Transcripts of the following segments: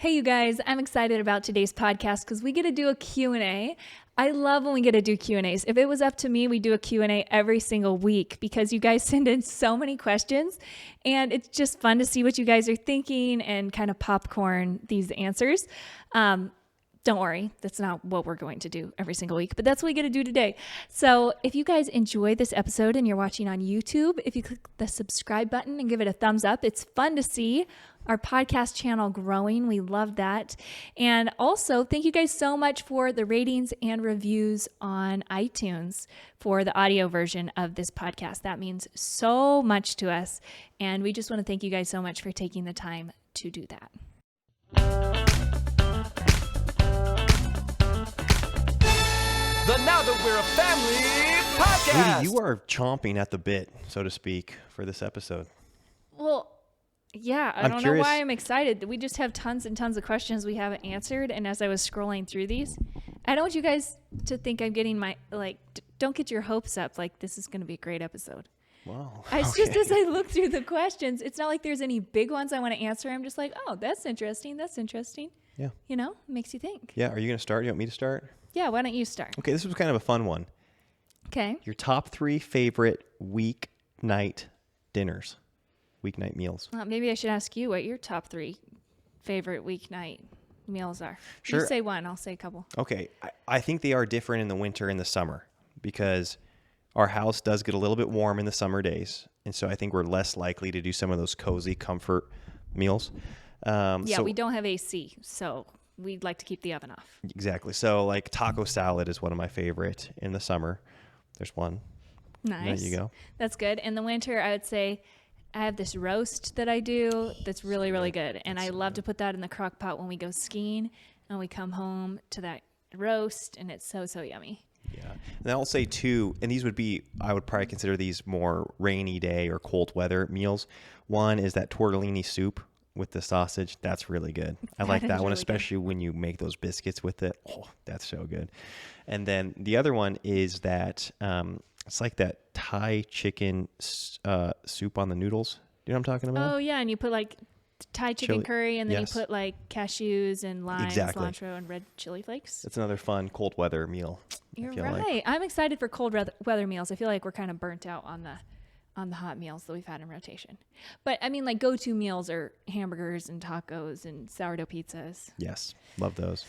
Hey, you guys, I'm excited about today's podcast because we get to do a Q&A. I love when we get to do Q&As. If it was up to me, we do a Q&A every single week because you guys send in so many questions and it's just fun to see what you guys are thinking and kind of popcorn these answers. Don't worry, that's not what we're going to do every single week, but that's what we get to do today. So if you guys enjoy this episode and you're watching on YouTube, if you click the subscribe button and give it a thumbs up, it's fun to see our podcast channel growing. We love that. And also, thank you guys so much for the ratings and reviews on iTunes for the audio version of this podcast. That means so much to us. And we just want to thank you guys so much for taking the time to do that. The Now That We're a Family podcast. Katie, you are chomping at the bit, so to speak, for this episode. Well, yeah, I don't know why I'm excited. We just have tons and tons of questions we haven't answered. And as I was scrolling through these, I don't want you guys to think I'm getting don't get your hopes up. Like, this is going to be a great episode. Wow. It's just as I look through the questions, it's not like there's any big ones I want to answer. I'm just like, oh, that's interesting. That's interesting. Yeah. You know, makes you think. Yeah. Are you going to start? You want me to start? Yeah. Why don't you start? Okay. This was kind of a fun one. Okay. Your top 3 favorite weeknight dinners, weeknight meals. Maybe I should ask you what your top 3 favorite weeknight meals are. Sure. You say one, I'll say a couple. Okay. I think they are different in the winter and the summer because our house does get a little bit warm in the summer days. And so I think we're less likely to do some of those cozy comfort meals. We don't have AC, so we'd like to keep the oven off. Exactly. So like taco salad is one of my favorite in the summer. There's one. Nice. There you go. That's good. In the winter, I would say I have this roast that I do that's really, really good. And I love to put that in the crock pot when we go skiing and we come home to that roast and it's so, so yummy. Yeah. And I'll say 2, and these would be, I would probably consider these more rainy day or cold weather meals. One is that tortellini soup with the sausage. That's really good. I like that one, really especially good when you make those biscuits with it. Oh, that's so good. And then the other one is that it's like that Thai chicken soup on the noodles. You know what I'm talking about? Oh, yeah. And you put like Thai chicken curry and then yes. you put like cashews and lime, exactly. cilantro, and red chili flakes. It's another fun cold weather meal. You're right. Like. I'm excited for cold weather meals. I feel like we're kind of burnt out on the hot meals that we've had in rotation. But I mean, like go-to meals are hamburgers and tacos and sourdough pizzas. Yes. Love those.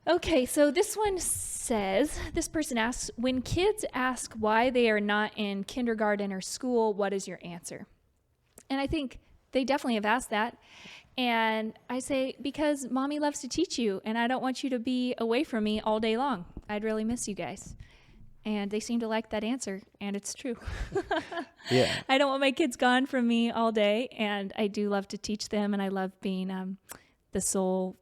Okay. So this person asks, when kids ask why they are not in kindergarten or school, what is your answer? And I think they definitely have asked that. And I say, because mommy loves to teach you and I don't want you to be away from me all day long. I'd really miss you guys. And they seem to like that answer, and it's true. Yeah. I don't want my kids gone from me all day, and I do love to teach them, and I love being the sole,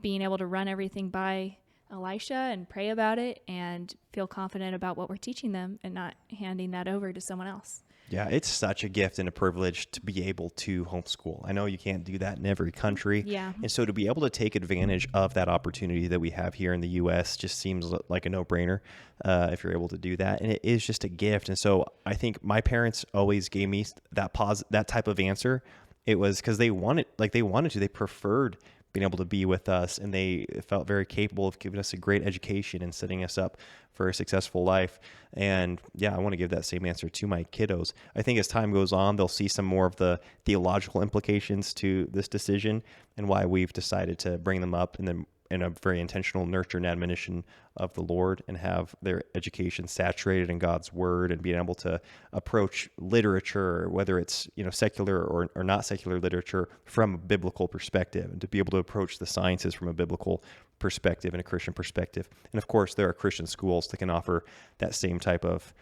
being able to run everything by Elisha and pray about it and feel confident about what we're teaching them and not handing that over to someone else. Yeah, it's such a gift and a privilege to be able to homeschool. I know you can't do that in every country. Yeah. And so to be able to take advantage of that opportunity that we have here in the U.S. just seems like a no-brainer if you're able to do that. And it is just a gift. And so I think my parents always gave me that type of answer. It was because they wanted to. They preferred being able to be with us, and they felt very capable of giving us a great education and setting us up for a successful life. And yeah, I want to give that same answer to my kiddos. I think as time goes on, they'll see some more of the theological implications to this decision and why we've decided to bring them up in a very intentional nurture and admonition of the Lord and have their education saturated in God's word and being able to approach literature, whether it's, secular or not secular literature, from a biblical perspective, and to be able to approach the sciences from a biblical perspective and a Christian perspective. And of course, there are Christian schools that can offer that same type of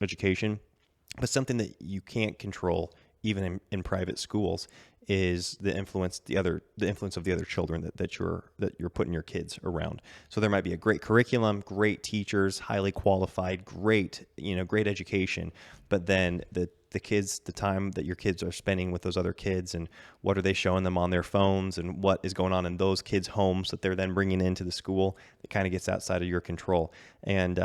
education, but something that you can't control even in private schools is the influence of the other children that you're putting your kids around. So there might be a great curriculum, great teachers, highly qualified, great education, but then the time that your kids are spending with those other kids, and what are they showing them on their phones, and what is going on in those kids' homes that they're then bringing into the school, it kind of gets outside of your control. And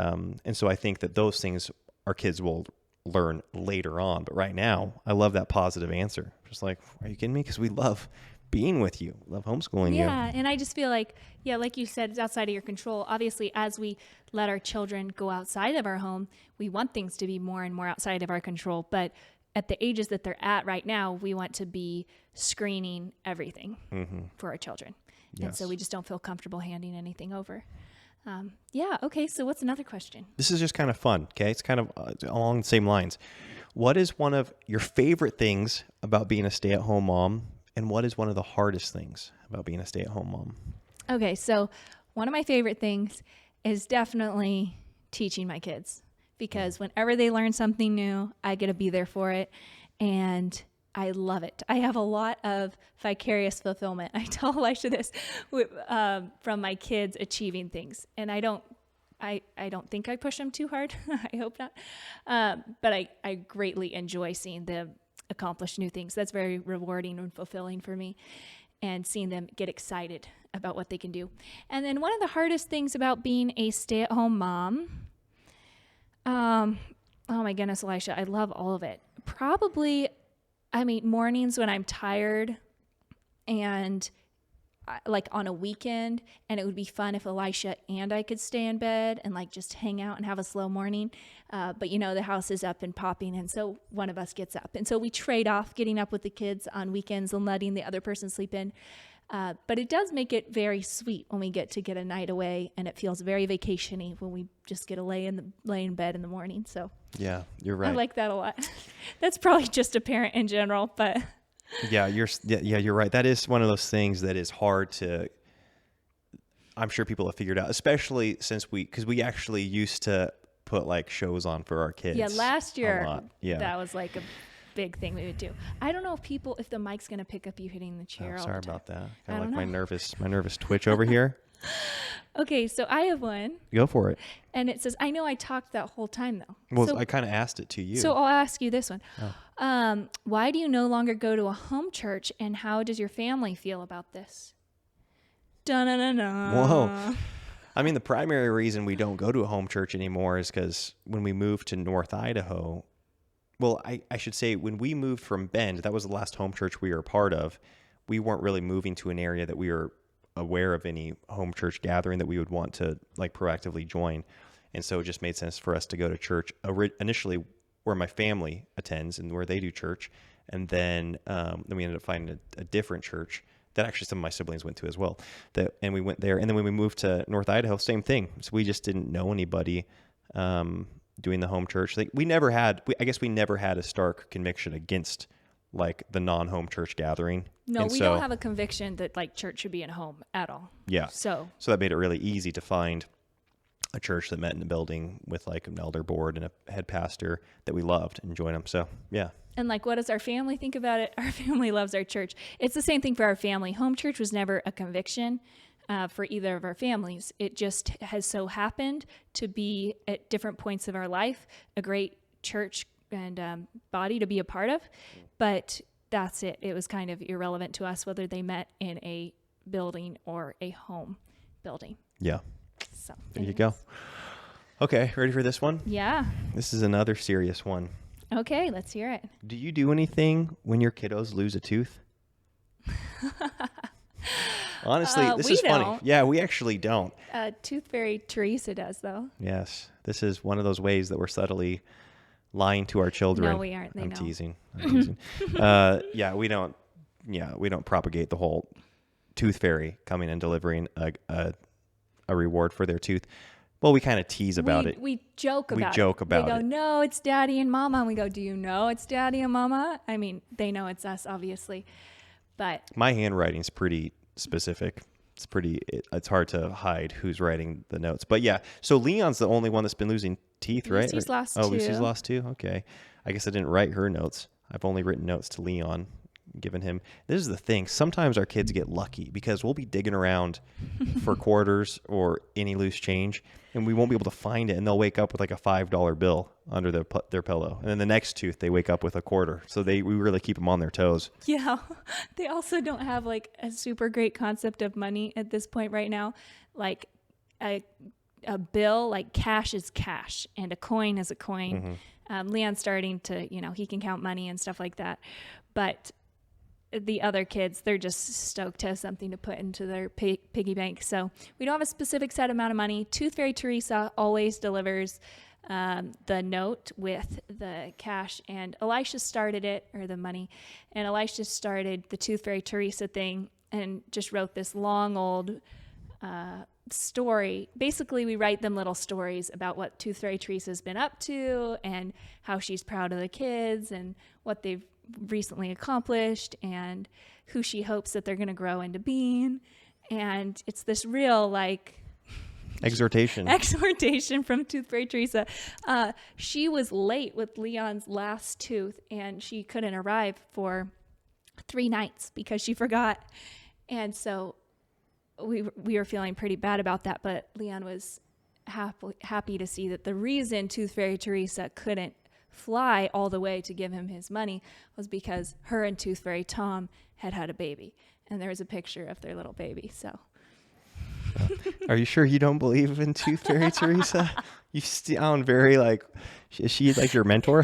so I think that those things our kids will learn later on. But right now, I love that positive answer. Just like, are you kidding me? Because we love being with you, love homeschooling you. Yeah, and I just feel like, like you said, it's outside of your control. Obviously, as we let our children go outside of our home, we want things to be more and more outside of our control. But at the ages that they're at right now, we want to be screening everything for our children. And so we just don't feel comfortable handing anything over. Okay, so what's another question? This is just kind of fun, okay? It's kind of along the same lines. What is one of your favorite things about being a stay-at-home mom, and what is one of the hardest things about being a stay-at-home mom? Okay, so one of my favorite things is definitely teaching my kids, because whenever they learn something new, I get to be there for it, and I love it. I have a lot of vicarious fulfillment. I tell Elisha this from my kids achieving things, and I don't think I push them too hard. I hope not. But I greatly enjoy seeing them accomplish new things. That's very rewarding and fulfilling for me, and seeing them get excited about what they can do. And then one of the hardest things about being a stay-at-home mom, oh my goodness, Elisha, I love all of it. Probably, mornings when I'm tired and like on a weekend, and it would be fun if Elisha and I could stay in bed and like just hang out and have a slow morning. But the house is up and popping, and so one of us gets up. And so we trade off getting up with the kids on weekends and letting the other person sleep in. But it does make it very sweet when we get a night away, and it feels very vacation-y when we just get to lay in bed in the morning. So yeah, you're right. I like that a lot. That's probably just a parent in general, but yeah, you're right. That is one of those things that is hard to, I'm sure people have figured out, especially because we actually used to put like shows on for our kids. Yeah, last year, a lot. Yeah. That was like a big thing we would do. I don't know if the mic's going to pick up you hitting the chair. Sorry about that. Kind of I like don't my nervous twitch over here. Okay, so I have one. Go for it. And it says, I know I talked that whole time though. Well, so, I kind of asked it to you. So I'll ask you this one. Oh. Why do you no longer go to a home church, and how does your family feel about this? Dun-dun-dun-dun. Whoa. The primary reason we don't go to a home church anymore is because when we moved to North Idaho, well, I should say when we moved from Bend, that was the last home church we were a part of. We weren't really moving to an area that we were aware of any home church gathering that we would want to like proactively join. And so it just made sense for us to go to church initially where my family attends and where they do church. And then we ended up finding a different church that actually some of my siblings went to as well. And we went there. And then when we moved to North Idaho, same thing. So we just didn't know anybody doing the home church. Like we never had a stark conviction against like the non-home church gathering. No, we don't have a conviction that like church should be in a home at all. Yeah. So that made it really easy to find a church that met in a building with like an elder board and a head pastor that we loved and join them. So yeah. And like, what does our family think about it? Our family loves our church. It's the same thing for our family. Home church was never a conviction for either of our families. It just has so happened to be at different points of our life, a great church and body to be a part of. But that's it. It was kind of irrelevant to us whether they met in a building or a home building. Yeah. So there you go. Okay, ready for this one? Yeah. This is another serious one. Okay, let's hear it. Do you do anything when your kiddos lose a tooth? Honestly, this is funny. Don't. Yeah, we actually don't. Tooth Fairy Teresa does, though. Yes. This is one of those ways that we're subtly lying to our children. No, we aren't. They I'm know. teasing. We don't propagate the whole tooth fairy coming and delivering a reward for their tooth. Well, we kind of tease about it. We joke about it. They go, no, it's Daddy and Mama. And we go, do you know it's Daddy and Mama? They know it's us, obviously. But my handwriting's pretty specific. It's hard to hide who's writing the notes. But yeah, so Leon's the only one that's been losing teeth, right? Lucy's lost two. Lucy's lost two? Okay. I guess I didn't write her notes. I've only written notes to Leon, given him. This is the thing. Sometimes our kids get lucky because we'll be digging around for quarters or any loose change, and we won't be able to find it, and they'll wake up with like a $5 bill under their pillow. And then the next tooth, they wake up with a quarter. So we really keep them on their toes. Yeah. They also don't have like a super great concept of money at this point right now. Like a bill, like cash is cash and a coin is a coin. Mm-hmm. Leon's starting to, he can count money and stuff like that. But the other kids, they're just stoked to have something to put into their piggy bank. So we don't have a specific set amount of money. Tooth Fairy Teresa always delivers the note with the cash, and Elisha started it, or the money, and Elisha started the Tooth Fairy Teresa thing and just wrote this long old story. Basically, we write them little stories about what Tooth Fairy Teresa's been up to and how she's proud of the kids and what they've recently accomplished and who she hopes that they're going to grow into being. And it's this real exhortation from Tooth Fairy Teresa. She was late with Leon's last tooth, and she couldn't arrive for 3 nights because she forgot. And so we were feeling pretty bad about that, but Leon was happy to see that the reason Tooth Fairy Teresa couldn't fly all the way to give him his money was because her and Tooth Fairy Tom had a baby, and there was a picture of their little baby. So Are you sure you don't believe in Tooth Fairy Teresa? You sound very is she like your mentor?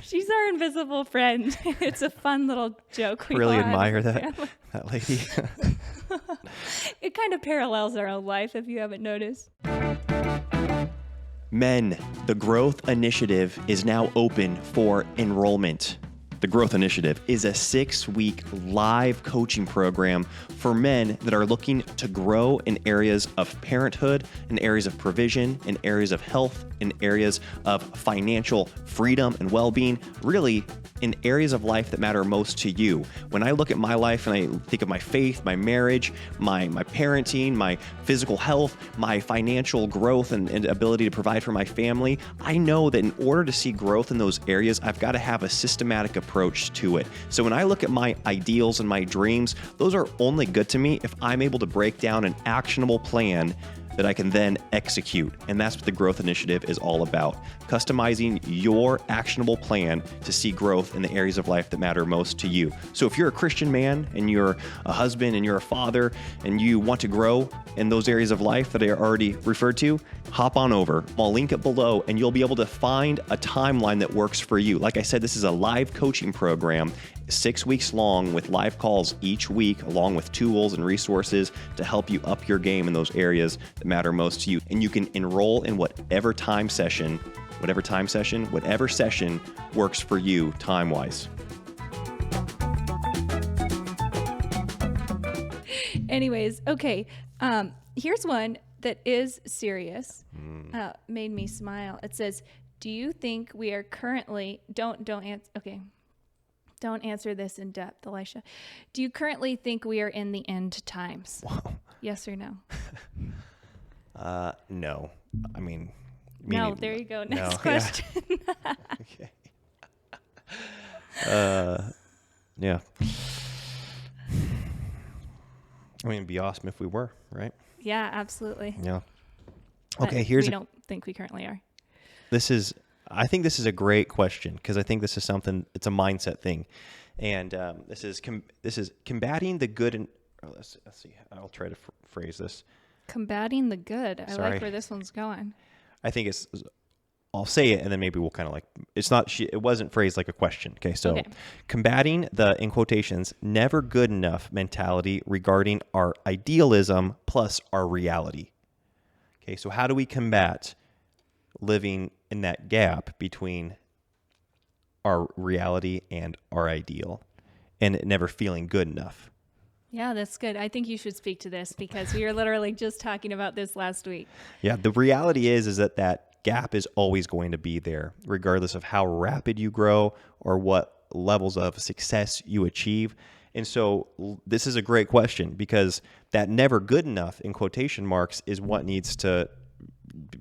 She's our invisible friend. It's a fun little joke. We really all have admire as a that family. lady. It kind of parallels our own life, if you haven't noticed. Men, the Growth Initiative is now open for enrollment. The Growth Initiative is a 6-week live coaching program for men that are looking to grow in areas of parenthood, in areas of provision, in areas of health, in areas of financial freedom and well-being, really in areas of life that matter most to you. When I look at my life and I think of my faith, my marriage, my parenting, my physical health, my financial growth and ability to provide for my family, I know that in order to see growth in those areas, I've got to have a systematic approach to it. So when I look at my ideals and my dreams, those are only good to me if I'm able to break down an actionable plan that I can then execute. And that's what the Growth Initiative is all about. Customizing your actionable plan to see growth in the areas of life that matter most to you. So if you're a Christian man and you're a husband and you're a father and you want to grow in those areas of life that I already referred to, hop on over. I'll link it below and you'll be able to find a timeline that works for you. Like I said, this is a live coaching program, 6 weeks long with live calls each week, along with tools and resources to help you up your game in those areas that matter most to you. And you can enroll in whatever session works for you time-wise. Anyways, okay. Here's one that is serious. Made me smile. It says, "Do you think we are currently don't answer? Okay, don't answer this in depth, Elisha. Do you currently think we are in the end times? Wow. Yes or no? No. I mean, No. There you go. Next no, question. Yeah. Okay. Yeah. I mean, it'd be awesome if we were, right? Yeah, absolutely. Yeah. But Okay, we don't think we currently are. I think this is a great question because I think this is something, it's a mindset thing. And this is combating the good and, let's see, I'll try to phrase this. Combating the good. I Sorry. like where this one's going. I think I'll say it and then maybe we'll kind of it wasn't phrased like a question. Okay. So combating the, in quotations, never good enough mentality regarding our idealism plus our reality. Okay. So how do we combat living in that gap between our reality and our ideal and never feeling good enough? Yeah, that's good. I think you should speak to this because we were literally just talking about this last week. Yeah, the reality is that gap is always going to be there, regardless of how rapid you grow or what levels of success you achieve. And so this is a great question because that never good enough, in quotation marks, is what needs to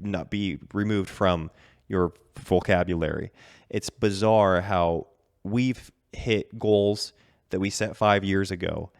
not be removed from your vocabulary. It's bizarre how we've hit goals that we set 5 years ago.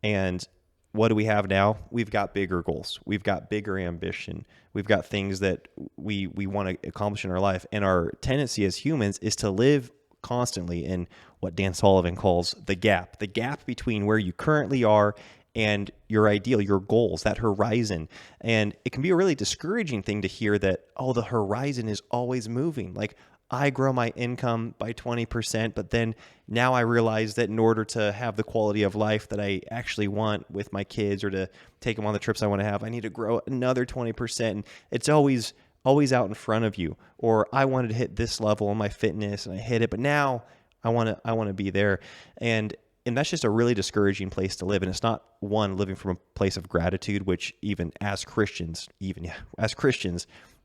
And what do we have now? We've got bigger goals. We've got bigger ambition. We've got things that we want to accomplish in our life. And our tendency as humans is to live constantly in what Dan Sullivan calls the gap between where you currently are and your ideal, your goals, that horizon. And it can be a really discouraging thing to hear that, oh, the horizon is always moving. Like, I grow my income by 20%, but then now I realize that in order to have the quality of life that I actually want with my kids or to take them on the trips I want to have, I need to grow another 20%. And it's always out in front of you. Or I wanted to hit this level on my fitness and I hit it, but now I want to be there. And that's just a really discouraging place to live. And it's not living from a place of gratitude, which even as Christians,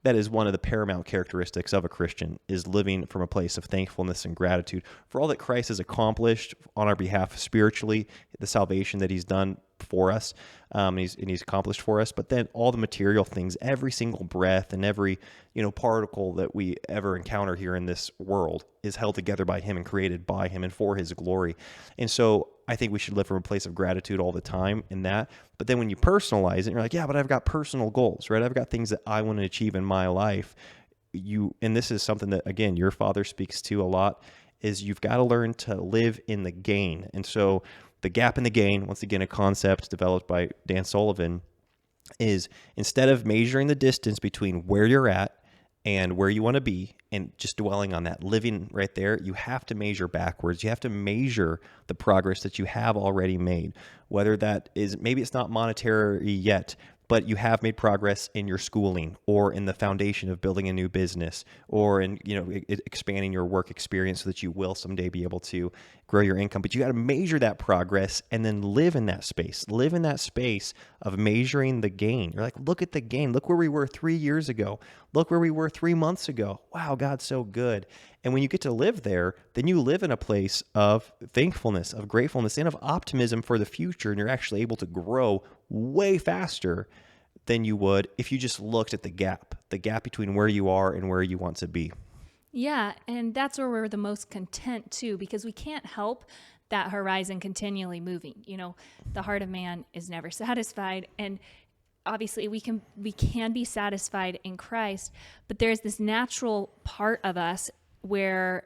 that is one of the paramount characteristics of a Christian, is living from a place of thankfulness and gratitude for all that Christ has accomplished on our behalf spiritually, the salvation that he's done for us, and he's accomplished for us. But then all the material things, every single breath and every particle that we ever encounter here in this world is held together by him and created by him and for his glory. And so I think we should live from a place of gratitude all the time in that. But then when you personalize it, you're like, yeah, but I've got personal goals, right? I've got things that I want to achieve in my life. And this is something that, again, your father speaks to a lot, is you've got to learn to live in the gain. And so the gap in the gain, once again, a concept developed by Dan Sullivan, is instead of measuring the distance between where you're at and where you want to be and just dwelling on that, living right there, you have to measure backwards. You have to measure the progress that you have already made, whether that is, maybe it's not monetary yet, but you have made progress in your schooling or in the foundation of building a new business or in, expanding your work experience so that you will someday be able to grow your income. But you got to measure that progress and then live in that space of measuring the gain. You're like, look at the gain. Look where we were 3 years ago. Look where we were 3 months ago. Wow, God's so good. And when you get to live there, then you live in a place of thankfulness, of gratefulness, and of optimism for the future. And you're actually able to grow way faster than you would if you just looked at the gap between where you are and where you want to be. Yeah, and that's where we're the most content too, because we can't help that horizon continually moving. The heart of man is never satisfied, and obviously we can be satisfied in Christ, but there's this natural part of us where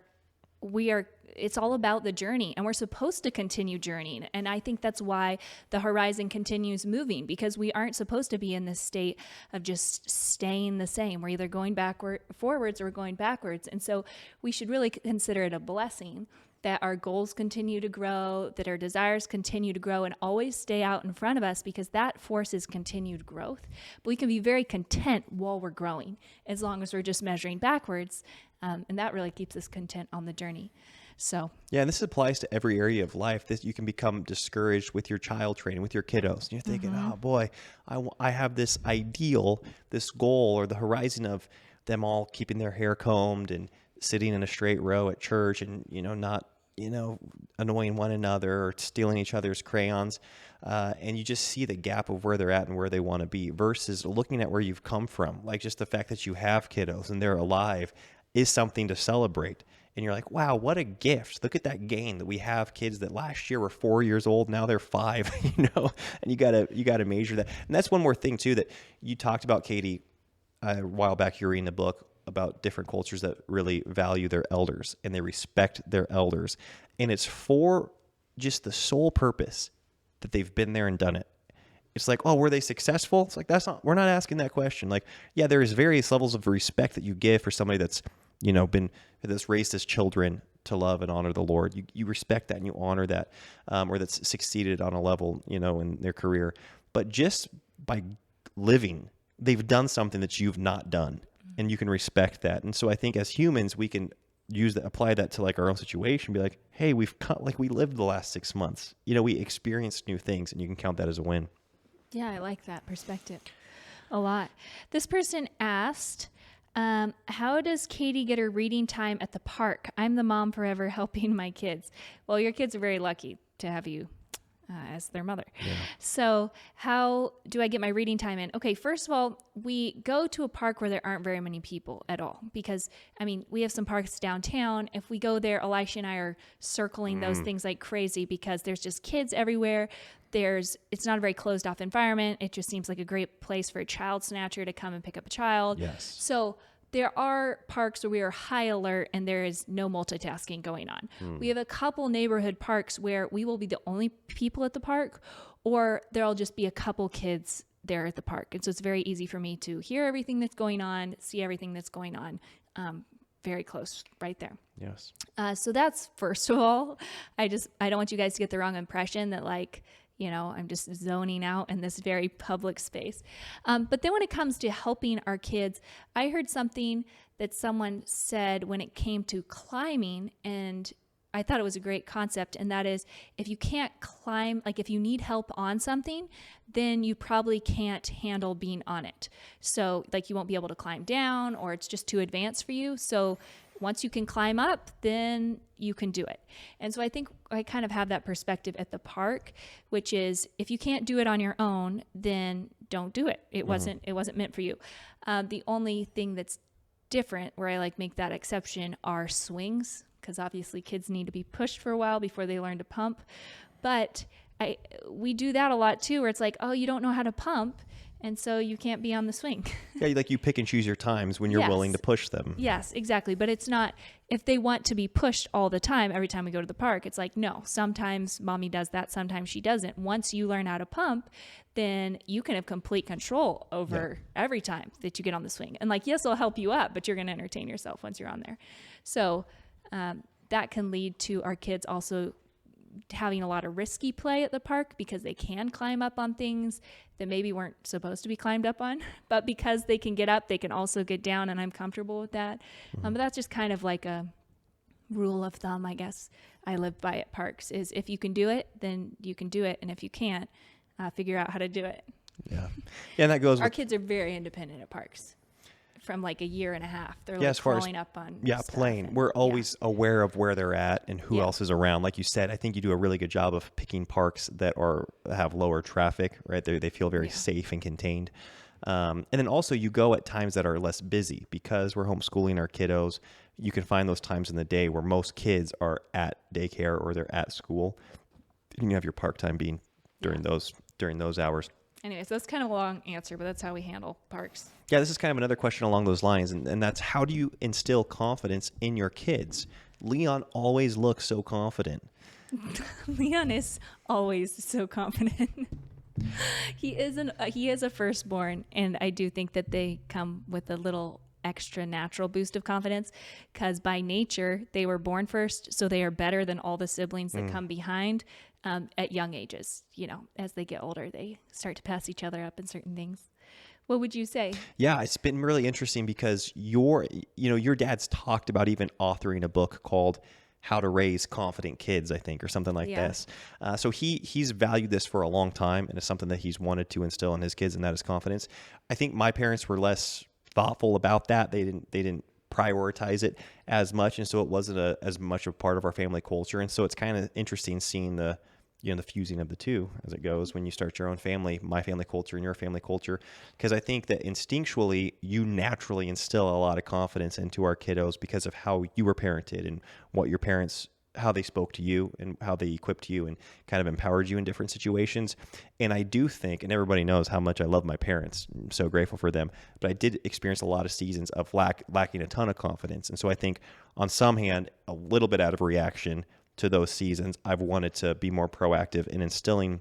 it's all about the journey, and we're supposed to continue journeying. And I think that's why the horizon continues moving, because we aren't supposed to be in this state of just staying the same. We're either going forwards or going backwards. And so we should really consider it a blessing that our goals continue to grow, that our desires continue to grow and always stay out in front of us, because that forces continued growth. But we can be very content while we're growing, as long as we're just measuring backwards. And that really keeps us content on the journey. So yeah, and this applies to every area of life. That you can become discouraged with your child training, with your kiddos. And you're thinking, oh boy, I have this ideal, this goal, or the horizon of them all keeping their hair combed and sitting in a straight row at church and, not, annoying one another or stealing each other's crayons. And you just see the gap of where they're at and where they want to be versus looking at where you've come from. Like just the fact that you have kiddos and they're alive is something to celebrate. And you're like, wow, what a gift. Look at that gain that we have kids that last year were 4 years old. Now they're 5, and you gotta measure that. And that's one more thing too, that you talked about, Katie, a while back. You were reading a book about different cultures that really value their elders and they respect their elders. And it's for just the sole purpose that they've been there and done it. It's like, oh, were they successful? It's like, we're not asking that question. Like, yeah, there is various levels of respect that you give for somebody that's, that's raised his children to love and honor the Lord. You respect that and you honor that, or that's succeeded on a level, in their career. But just by living, they've done something that you've not done, and you can respect that. And so I think as humans, we can apply that to like our own situation, be like, hey, we lived the last 6 months. We experienced new things, and you can count that as a win. yeah, I like that perspective a lot. This person asked, how does Katie get her reading time at the park? I'm the mom forever helping my kids. Well, your kids are very lucky to have you as their mother. Yeah. So how do I get my reading time in? Okay, first of all, we go to a park where there aren't very many people at all, because, we have some parks downtown. If we go there, Elisha and I are circling those things like crazy, because there's just kids everywhere. It's not a very closed off environment. It just seems like a great place for a child snatcher to come and pick up a child. Yes. So there are parks where we are high alert and there is no multitasking going on. We have a couple neighborhood parks where we will be the only people at the park, or there'll just be a couple kids there at the park. And so it's very easy for me to hear everything that's going on, see everything that's going on very close right there. Yes. So that's, first of all, I don't want you guys to get the wrong impression that like, I'm just zoning out in this very public space. But then when it comes to helping our kids, I heard something that someone said when it came to climbing, and I thought it was a great concept. And that is, if you can't climb, like if you need help on something, then you probably can't handle being on it. So like you won't be able to climb down, or it's just too advanced for you. So once you can climb up, then you can do it. And so I think I kind of have that perspective at the park, which is if you can't do it on your own, then don't do it. It wasn't meant for you. The only thing that's different where I like make that exception are swings, because obviously kids need to be pushed for a while before they learn to pump. But we do that a lot too, where it's like, oh, you don't know how to pump, and so you can't be on the swing. Yeah, like you pick and choose your times when you're willing to push them. Yes, exactly. But it's not, if they want to be pushed all the time, every time we go to the park, it's like, no, sometimes mommy does that, sometimes she doesn't. Once you learn how to pump, then you can have complete control over every time that you get on the swing. And like, yes, I'll help you up, but you're going to entertain yourself once you're on there. So that can lead to our kids also having a lot of risky play at the park, because they can climb up on things that maybe weren't supposed to be climbed up on, but because they can get up, they can also get down, and I'm comfortable with that. But that's just kind of like a rule of thumb, I guess, I live by at parks, is if you can do it, then you can do it. And if you can't, figure out how to do it. Yeah. And that goes Our kids are very independent at parks. From like a year and a half, they're like as far crawling up on playing. and, We're always aware of where they're at and who else is around. Like you said, I think you do a really good job of picking parks that have lower traffic, right? They feel very safe and contained. And then also you go at times that are less busy, because we're homeschooling our kiddos. You can find those times in the day where most kids are at daycare or they're at school. You can have your park time being during those hours. Anyways, that's kind of a long answer, but that's how we handle parks. Yeah, this is kind of another question along those lines, and that's, how do you instill confidence in your kids? Leon always looks so confident. Leon is always so confident. He is a firstborn, and I do think that they come with a little extra natural boost of confidence, because by nature they were born first, so they are better than all the siblings that come behind. At young ages, as they get older, they start to pass each other up in certain things. What would you say? Yeah, it's been really interesting, because your dad's talked about even authoring a book called How to Raise Confident Kids, I think, or something like this. So he's valued this for a long time, and it's something that he's wanted to instill in his kids, and that is confidence. I think my parents were less thoughtful about that. They didn't prioritize it as much, and so it wasn't as much a part of our family culture. And so it's kind of interesting seeing the fusing of the two as it goes when you start your own family, my family culture and your family culture, because I think that instinctually you naturally instill a lot of confidence into our kiddos because of how you were parented and what your parents, how they spoke to you and how they equipped you and kind of empowered you in different situations. And I do think, and everybody knows how much I love my parents, I'm so grateful for them, but I did experience a lot of seasons of lacking a ton of confidence. And so I think on some hand, a little bit out of reaction to those seasons, I've wanted to be more proactive in instilling,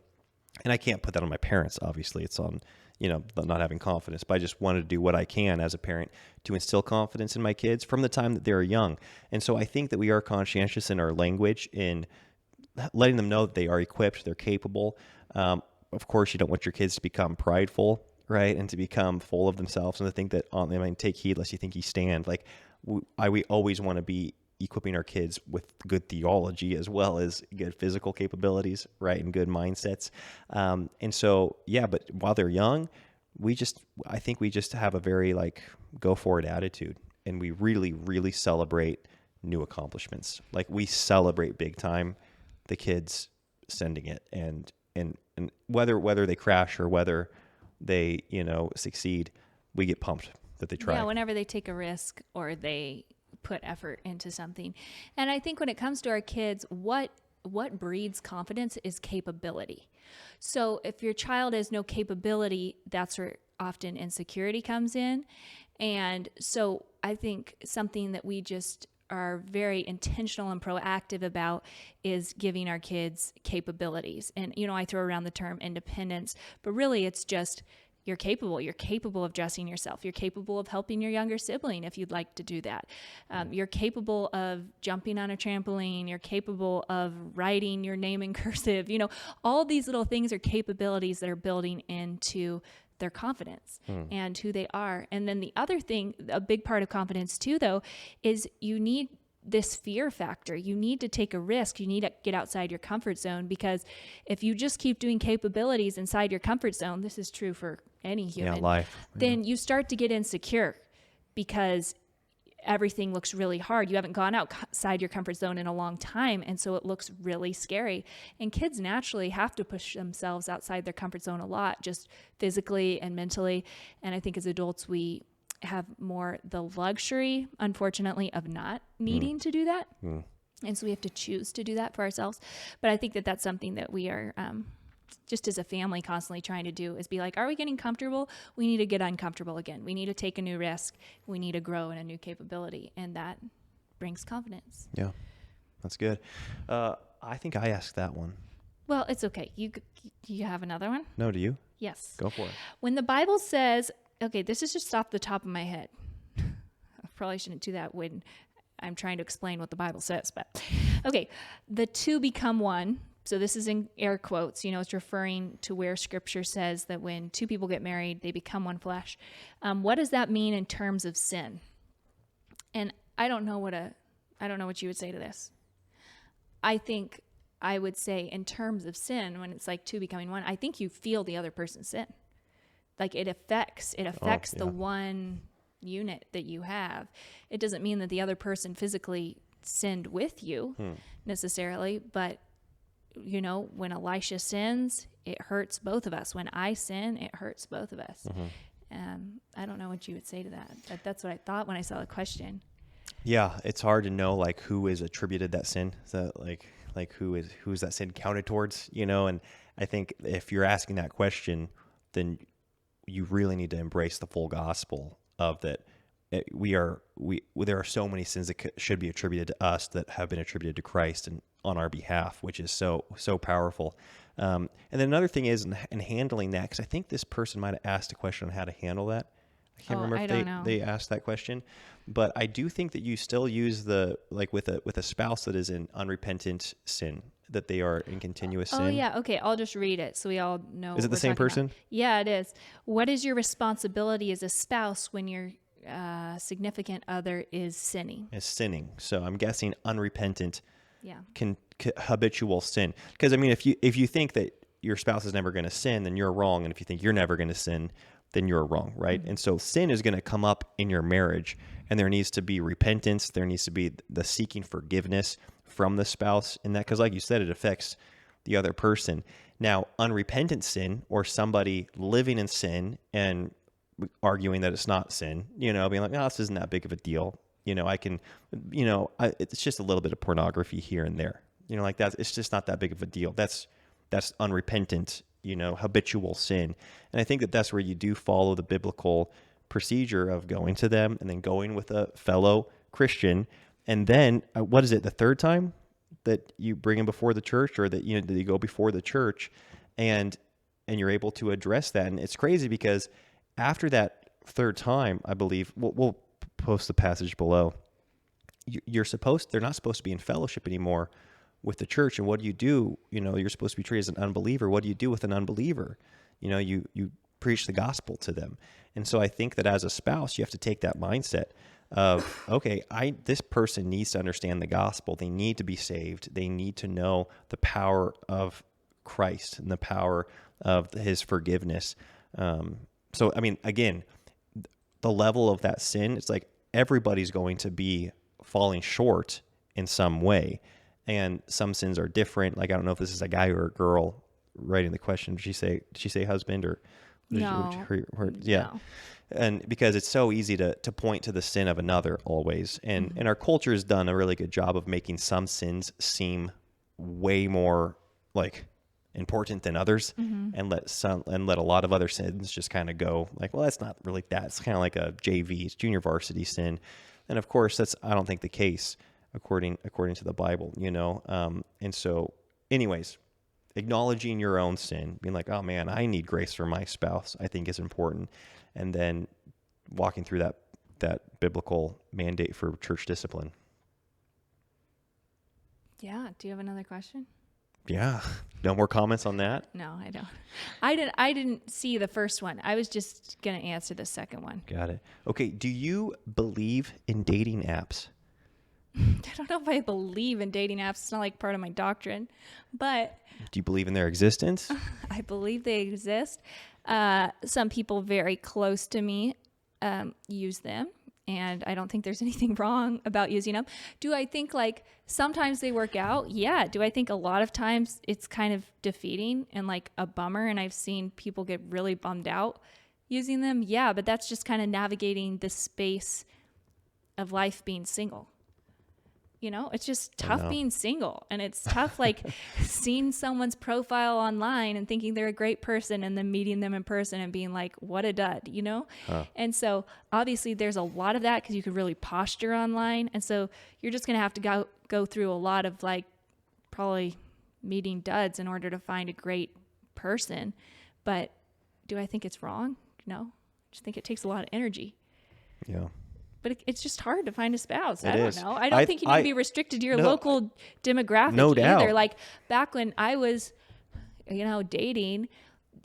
and I can't put that on my parents, obviously it's on, not having confidence, but I just wanted to do what I can as a parent to instill confidence in my kids from the time that they're young. And so I think that we are conscientious in our language, in letting them know that they are equipped, they're capable. Of course, you don't want your kids to become prideful, right? And to become full of themselves and to think that, take heed lest you think you stand. Like we always want to be equipping our kids with good theology as well as good physical capabilities, right? And good mindsets. And so, but while they're young, I think we just have a very go for it attitude. And we really, really celebrate new accomplishments. Like we celebrate big time the kids sending it, and whether they crash or whether they, succeed, we get pumped that they try. Yeah, whenever they take a risk or they put effort into something. And I think when it comes to our kids, what breeds confidence is capability. So if your child has no capability, that's where often insecurity comes in. And so I think something that we just are very intentional and proactive about is giving our kids capabilities. And, I throw around the term independence, but really it's just you're capable. You're capable of dressing yourself. You're capable of helping your younger sibling if you'd like to do that. You're capable of jumping on a trampoline. You're capable of writing your name in cursive. All these little things are capabilities that are building into their confidence and who they are. And then the other thing, a big part of confidence too, though, is you need this fear factor. You need to take a risk. You need to get outside your comfort zone, because if you just keep doing capabilities inside your comfort zone, this is true for any human, life. then you start to get insecure because everything looks really hard. You haven't gone outside your comfort zone in a long time, and so it looks really scary. And kids naturally have to push themselves outside their comfort zone a lot, just physically and mentally. And I think as adults, we have more the luxury, unfortunately, of not needing to do that. And so we have to choose to do that for ourselves. But I think that that's something that we are just as a family constantly trying to do, is be like, are we getting comfortable? We need to get uncomfortable again. We need to take a new risk. We need to grow in a new capability. And that brings confidence. Yeah, that's good. I think I asked that one. Well, it's okay. You have another one? No, do you? Yes. Go for it. When the Bible says, okay, this is just off the top of my head. I probably shouldn't do that when I'm trying to explain what the Bible says, but okay. The two become one. So this is in air quotes, it's referring to where scripture says that when two people get married, they become one flesh. What does that mean in terms of sin? And I don't know what you would say to this. I think I would say in terms of sin, when it's like two becoming one, I think you feel the other person's sin. Like it affects the one unit that you have. It doesn't mean that the other person physically sinned with you necessarily, but when Elisha sins, it hurts both of us. When I sin, it hurts both of us. I don't know what you would say to that, but that's what I thought when I saw the question. Yeah, it's hard to know like who is attributed that sin. So like who's that sin counted towards, and I think if you're asking that question, then you really need to embrace the full gospel of that. There are so many sins that should be attributed to us that have been attributed to Christ and on our behalf, which is so powerful. And then another thing is in handling that, because I think this person might have asked a question on how to handle that. I can't remember if they asked that question, but I do think that you still use with a spouse that is in unrepentant sin, that they are in continuous sin. Oh yeah, okay. I'll just read it so we all know. Is it the same person? Yeah, it is. What is your responsibility as a spouse when your significant other is sinning? So I'm guessing unrepentant. Yeah. Habitual sin. Because I mean, if you think that your spouse is never going to sin, then you're wrong, and if you think you're never going to sin, then you're wrong, right? And so sin is going to come up in your marriage, and there needs to be repentance. There needs to be the seeking forgiveness from the spouse, and that, because like you said, it affects the other person. Now, unrepentant sin, or somebody living in sin and arguing that it's not sin, being like, no, this isn't that big of a deal. It's just a little bit of pornography here and there. Like that, it's just not that big of a deal. That's unrepentant, habitual sin. And I think that that's where you do follow the biblical procedure of going to them and then going with a fellow Christian. And then what is it? The third time that you bring him before the church, or that, that you go before the church and you're able to address that. And it's crazy because after that third time, I believe we'll post the passage below. They're not supposed to be in fellowship anymore with the church. And what do? You're supposed to be treated as an unbeliever. What do you do with an unbeliever? You preach the gospel to them. And so I think that as a spouse, you have to take that mindset of, okay, this person needs to understand the gospel. They need to be saved. They need to know the power of Christ and the power of his forgiveness. So, I mean, again, the level of that sin, it's like everybody's going to be falling short in some way. And some sins are different. Like, I don't know if this is a guy or a girl writing the question. Did she say husband or? No. Yeah. No. And because it's so easy to point to the sin of another always. And our culture has done a really good job of making some sins seem way more like important than others, and let a lot of other sins just kind of go like, well, that's not really that. It's kind of like a JV, it's junior varsity sin. And of course, that's, I don't think, the case according to the Bible, And so anyways, acknowledging your own sin, being like, oh man, I need grace from my spouse, I think is important. And then walking through that biblical mandate for church discipline. Yeah. Do you have another question? Yeah. No more comments on that? No, I don't. I didn't see the first one. I was just going to answer the second one. Got it. Okay. Do you believe in dating apps? I don't know if I believe in dating apps. It's not like part of my doctrine, but Do you believe in their existence? I believe they exist. Some people very close to me use them, and I don't think there's anything wrong about using them. Do I think like sometimes they work out? Yeah. Do I think a lot of times it's kind of defeating and like a bummer, and I've seen people get really bummed out using them? Yeah, but that's just kind of navigating the space of life being single. You know, it's just tough being single, and it's tough like seeing someone's profile online and thinking they're a great person and then meeting them in person and being like, what a dud, you know? And so obviously there's a lot of that because you could really posture online. And so you're just going to have to go through a lot of like probably meeting duds in order to find a great person. But do I think it's wrong? No, I just think it takes a lot of energy. Yeah. But it's just hard to find a spouse. It I don't is. know. I don't think you need to be restricted to your local demographic No doubt. either. Like back when I was, dating,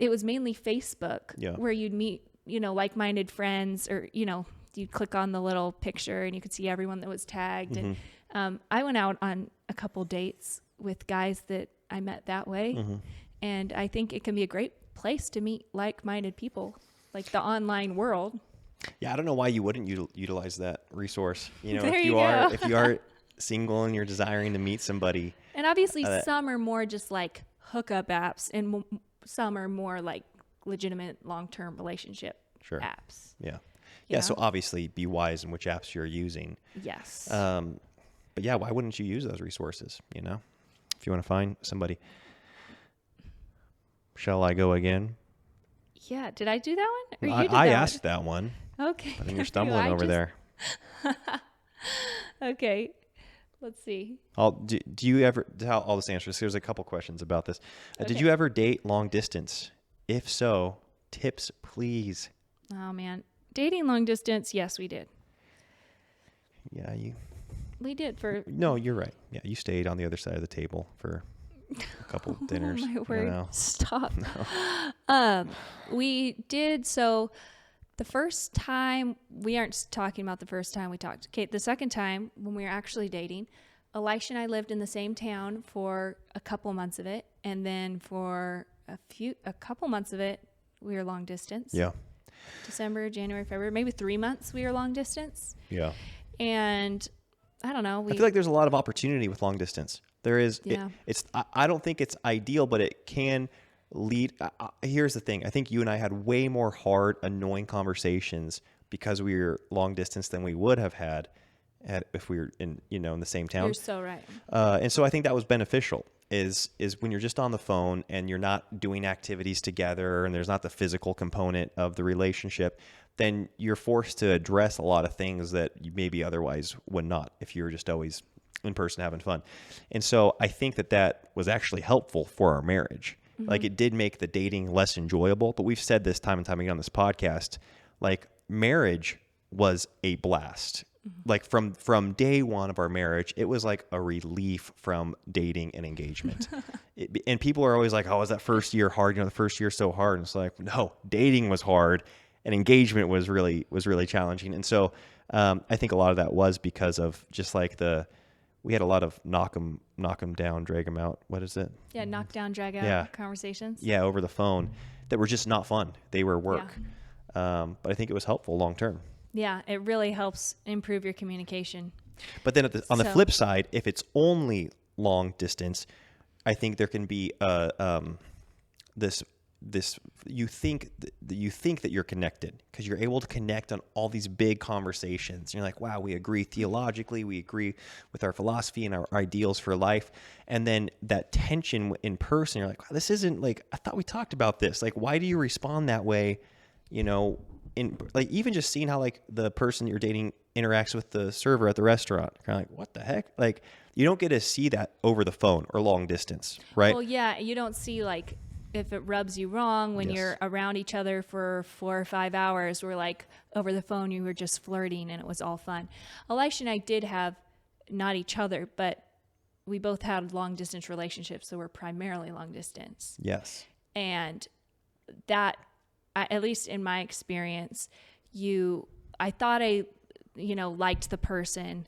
it was mainly Facebook where you'd meet, like-minded friends, or, you'd click on the little picture and you could see everyone that was tagged. Mm-hmm. And I went out on a couple dates with guys that I met that way. Mm-hmm. And I think it can be a great place to meet like-minded people, like the online world. Yeah, I don't know why you wouldn't utilize that resource. There if you you are go. if you are single and you're desiring to meet somebody. And obviously some are more just like hookup apps, and some are more like legitimate long-term relationship apps. Yeah. You know? So obviously be wise in which apps you're using. Yes. But yeah, why wouldn't you use those resources, if you want to find somebody? Shall I go again? Yeah. Did I do that one? Or you did I that asked that one. Okay. I think you're stumbling over there. Okay. Let's see. Do you ever, I'll just answer this. There's a couple questions about this. Did you ever date long distance? If so, tips, please. Oh, man. Dating long distance. Yes, we did. Yeah, We did for... No, you're right. Yeah, you stayed on the other side of the table for a couple dinners. Oh, my word. Stop. No. We did. So the first time, we aren't talking about the first time we talked. Okay, the second time when we were actually dating, Elisha and I lived in the same town for a couple months of it. And then for a couple months of it, we were long distance. Yeah. December, January, February, maybe 3 months we were long distance. Yeah. And I don't know. I feel like there's a lot of opportunity with long distance. There is. Yeah. I don't think it's ideal, but it can lead. Here's the thing. I think you and I had way more hard, annoying conversations because we were long distance than we would have had if we were in the same town. You're so right. And so I think that was beneficial. Is when you're just on the phone and you're not doing activities together and there's not the physical component of the relationship, then you're forced to address a lot of things that you maybe otherwise would not if you were just always in person having fun. And so I think that was actually helpful for our marriage. Mm-hmm. Like it did make the dating less enjoyable, but we've said this time and time again on this podcast, like marriage was a blast. Mm-hmm. Like from day one of our marriage, it was like a relief from dating and engagement. And people are always like, oh, was that first year hard? The first year so hard. And it's like, no, dating was hard and engagement was really challenging. And so I think a lot of that was because of just like we had a lot of knock 'em down, drag 'em out. What is it? Yeah, knock down, drag out conversations. Yeah, over the phone that were just not fun. They were work. Yeah. But I think it was helpful long term. Yeah, it really helps improve your communication. But then on the flip side, if it's only long distance, I think there can be this you think that you're connected because you're able to connect on all these big conversations. You're like, wow, we agree theologically, we agree with our philosophy and our ideals for life. And then that tension in person, you're like, wow, this isn't like, I thought we talked about this. Like, why do you respond that way, in like even just seeing how like the person you're dating interacts with the server at the restaurant, kind of like, what the heck? Like you don't get to see that over the phone or long distance, right? Well, yeah, you don't see like if it rubs you wrong when Yes. you're around each other for 4 or 5 hours, where like over the phone you were just flirting and it was all fun. Elisha and I did have not each other, but we both had long distance relationships, so we're primarily long distance. Yes. And that, at least in my experience, I thought I, liked the person,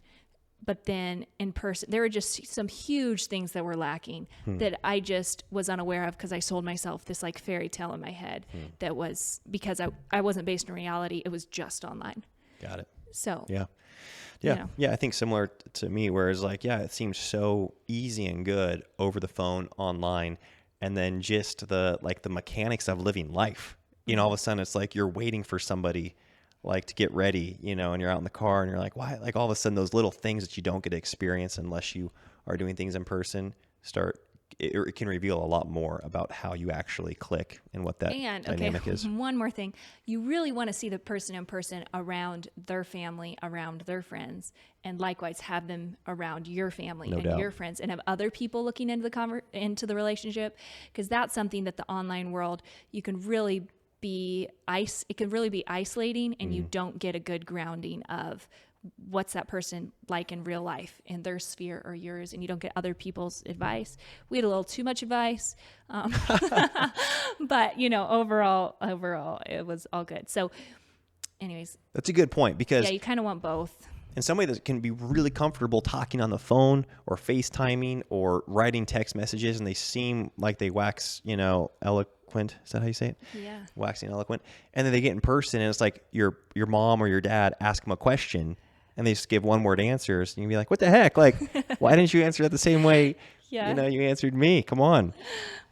but then in person, there were just some huge things that were lacking that I just was unaware of because I sold myself this like fairy tale in my head that was because I wasn't based in reality. It was just online. Got it. So Yeah. You Yeah. know. Yeah. I think similar to me, whereas like, yeah, it seems so easy and good over the phone online. And then just the mechanics of living life, all of a sudden it's like, you're waiting for somebody like to get ready, and you're out in the car and you're like, why? Like all of a sudden those little things that you don't get to experience unless you are doing things in person it can reveal a lot more about how you actually click and what that dynamic is. One more thing. You really want to see the person in person around their family, around their friends, and likewise have them around your family No and doubt. your friends, and have other people looking into the relationship, because that's something that the online world it can really be isolating, and you don't get a good grounding of what's that person like in real life in their sphere or yours, and you don't get other people's advice. We had a little too much advice, but overall it was all good. So anyways, That's a good point, because yeah, you kind of want both. and somebody that can be really comfortable talking on the phone or FaceTiming or writing text messages, and they seem like they wax, eloquent. Is that how you say it? Yeah. Waxing eloquent. And then they get in person and it's like your mom or your dad ask them a question and they just give one word answers. And you'd be like, what the heck? Like, why didn't you answer it the same way? Yeah. You answered me. Come on.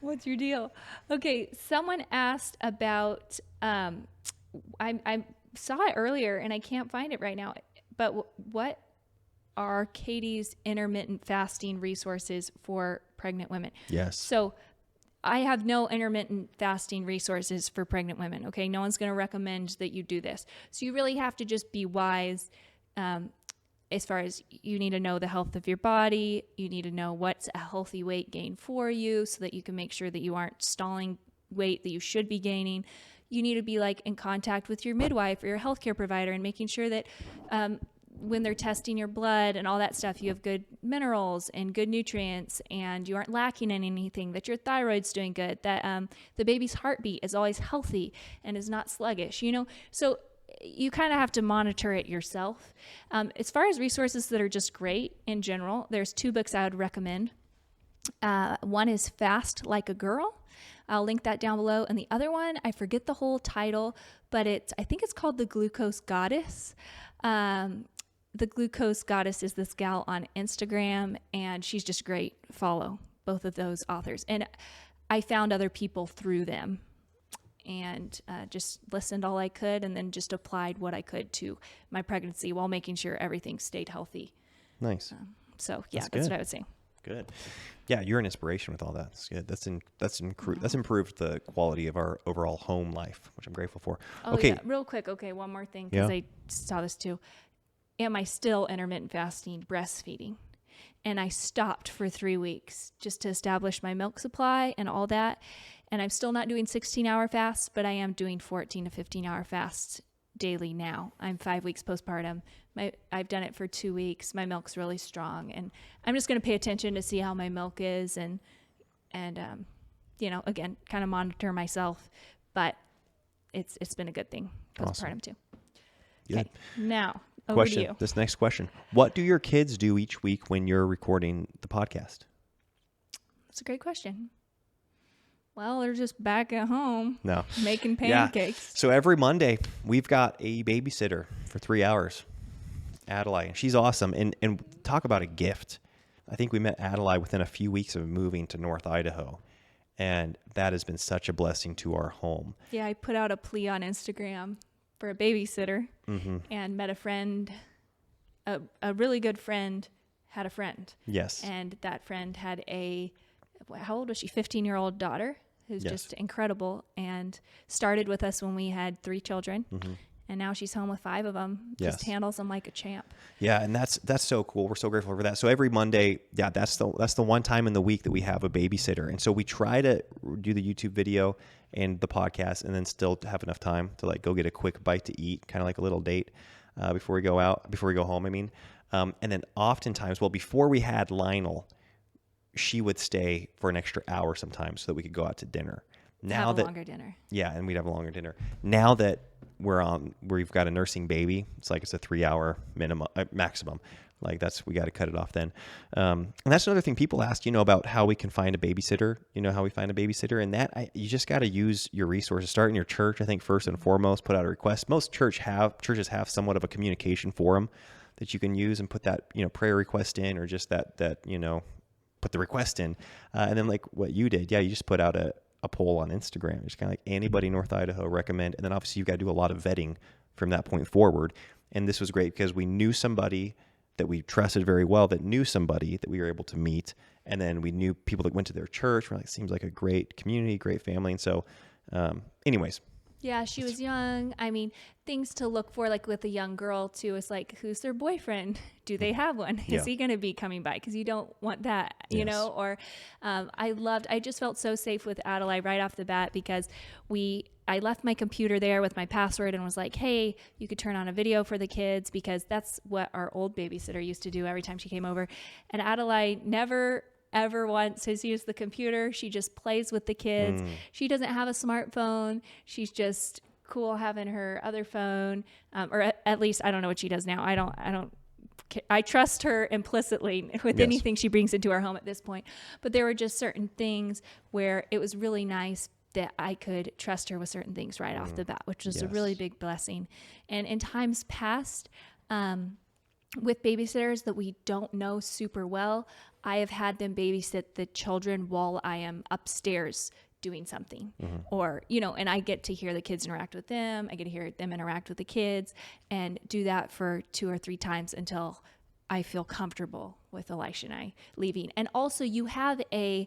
What's your deal? Okay, someone asked about, I saw it earlier and I can't find it right now, but what are Katie's intermittent fasting resources for pregnant women? Yes. So I have no intermittent fasting resources for pregnant women, okay? No one's going to recommend that you do this. So you really have to just be wise as far as you need to know the health of your body. You need to know what's a healthy weight gain for you so that you can make sure that you aren't stalling weight that you should be gaining. You need to be like in contact with your midwife or your healthcare provider and making sure that when they're testing your blood and all that stuff, you have good minerals and good nutrients and you aren't lacking in anything, that your thyroid's doing good, that the baby's heartbeat is always healthy and is not sluggish, So you kind of have to monitor it yourself. As far as resources that are just great in general, there's 2 books I would recommend. One is Fast Like a Girl. I'll link that down below. And the other one, I forget the whole title, but I think it's called The Glucose Goddess. The Glucose Goddess is this gal on Instagram, and she's just great. Follow both of those authors. And I found other people through them and just listened all I could and then just applied what I could to my pregnancy while making sure everything stayed healthy. Nice. So yeah, That's that's good. what I would say. Good. Yeah, you're an inspiration with all that. That's good. That's improved the quality of our overall home life, which I'm grateful for. Oh, okay. yeah. Real quick. Okay. One more thing, because Yeah. I saw this too. Am I still intermittent fasting breastfeeding? And I stopped for 3 weeks just to establish my milk supply and all that. And I'm still not doing 16-hour fasts, but I am doing 14 to 15-hour fasts daily now. I'm 5 weeks postpartum. I've done it for 2 weeks. My milk's really strong, and I'm just going to pay attention to see how my milk is, and again, kind of monitor myself. But it's been a good thing postpartum Awesome. too. Good. Okay, now over to you. This next question. What do your kids do each week when you're recording the podcast? That's a great question. Well, they're just back at home No. making Yeah. pancakes. So every Monday, we've got a babysitter for 3 hours, Adelaide. She's awesome. And talk about a gift. I think we met Adelaide within a few weeks of moving to North Idaho. And that has been such a blessing to our home. Yeah, I put out a plea on Instagram for a babysitter Mm-hmm. and met a friend, a really good friend had a friend. Yes. And that friend had how old was she? 15-year-old daughter who's Yes. just incredible, and started with us when we had 3 children. Mm-hmm. And now she's home with 5 of them. Yes. Just handles them like a champ. Yeah, and that's so cool. We're so grateful for that. So every Monday, yeah, that's the one time in the week that we have a babysitter. And so we try to do the YouTube video and the podcast, and then still have enough time to like go get a quick bite to eat, kind of like a little date before we go home. I mean, and then oftentimes, well, before we had Lionel, she would stay for an extra hour sometimes so that we could go out to dinner. Now have a longer dinner. Yeah, and we'd have a longer dinner. Now that we've got a nursing baby, it's a 3-hour maximum. Like we got to cut it off then. And that's another thing people ask, about how we can find a babysitter, how we find a babysitter, and you just got to use your resources. Start in your church, I think, first and foremost, put out a request. Most churches have somewhat of a communication forum that you can use and put that, prayer request in, or just that, put the request in. And then like what you did, you just put out a poll on Instagram, just kind of like anybody North Idaho recommend. And then obviously you've got to do a lot of vetting from that point forward. And this was great because we knew somebody that we trusted very well, that knew somebody that we were able to meet. And then we knew people that went to their church. We're like, seems like a great community, great family. And so anyways. Yeah, she was young. I mean, things to look for, like with a young girl too, is like, who's their boyfriend? Do they have one? Yeah. Is he going to be coming by? Because you don't want that, you know? Or I just felt so safe with Adelaide right off the bat, because I left my computer there with my password and was like, hey, you could turn on a video for the kids, because that's what our old babysitter used to do every time she came over. And Adelaide never ever once has used the computer. She just plays with the kids. She doesn't have a smartphone. She's just cool having her other phone, or at least I don't know what she does now. I trust her implicitly with anything she brings into our home at this point. But there were just certain things where it was really nice that I could trust her with certain things right off the bat, which was a really big blessing. And in times past, with babysitters that we don't know super well, I have had them babysit the children while I am upstairs doing something, or, and I get to hear the kids interact with them. I get to hear them interact with the kids, and do that for 2 or 3 times until I feel comfortable with Elisha and I leaving. And also you have I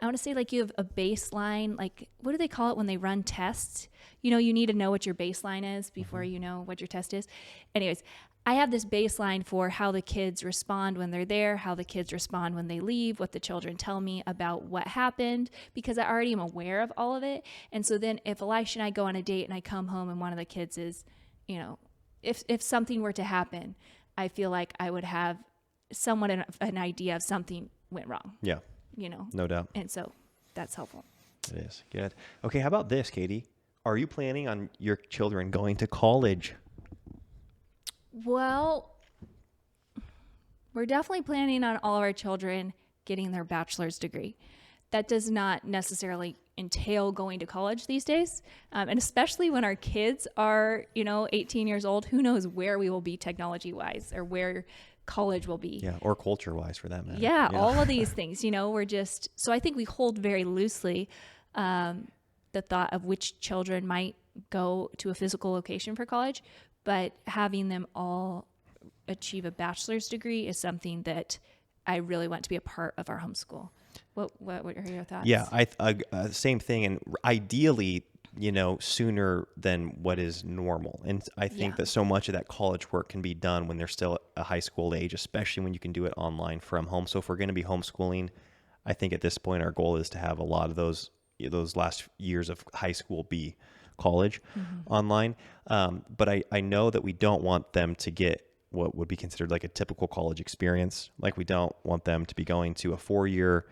want to say, like, you have a baseline, like, what do they call it when they run tests? You need to know what your baseline is before you know what your test is. Anyways, I have this baseline for how the kids respond when they're there, how the kids respond when they leave, what the children tell me about what happened, because I already am aware of all of it. And so then if Elisha and I go on a date and I come home and one of the kids is, if something were to happen, I feel like I would have somewhat an idea of something went wrong. Yeah. No doubt. And so that's helpful. It is. Good. Okay. How about this, Katie? Are you planning on your children going to college? Well, we're definitely planning on all of our children getting their bachelor's degree. That does not necessarily entail going to college these days. And especially when our kids are, 18 years old, who knows where we will be technology-wise, or where college will be. Yeah, or culture-wise for that matter. Yeah, all of these things, we're just, so I think we hold very loosely the thought of which children might go to a physical location for college, but having them all achieve a bachelor's degree is something that I really want to be a part of our homeschool. What are your thoughts? Yeah, same thing. And ideally, sooner than what is normal. And I think that so much of that college work can be done when they're still a high school age, especially when you can do it online from home. So if we're going to be homeschooling, I think at this point, our goal is to have a lot of those last years of high school be college online. But I know that we don't want them to get what would be considered like a typical college experience. Like, we don't want them to be going to a 4-year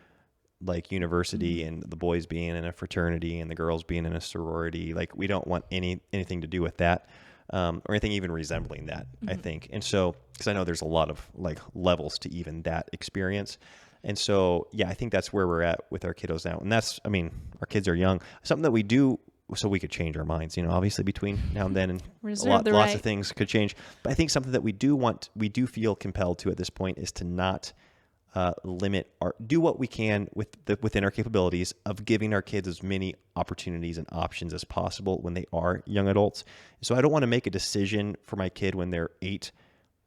like university and the boys being in a fraternity and the girls being in a sorority. Like, we don't want anything to do with that, or anything even resembling that, I think. And so, because I know there's a lot of like levels to even that experience. And so, I think that's where we're at with our kiddos now. And that's, our kids are young. Something that we do, so we could change our minds, obviously between now and then, and lots of things could change. But I think something that we do feel compelled to at this point is to not do what we can within our capabilities of giving our kids as many opportunities and options as possible when they are young adults. So I don't want to make a decision for my kid when they're 8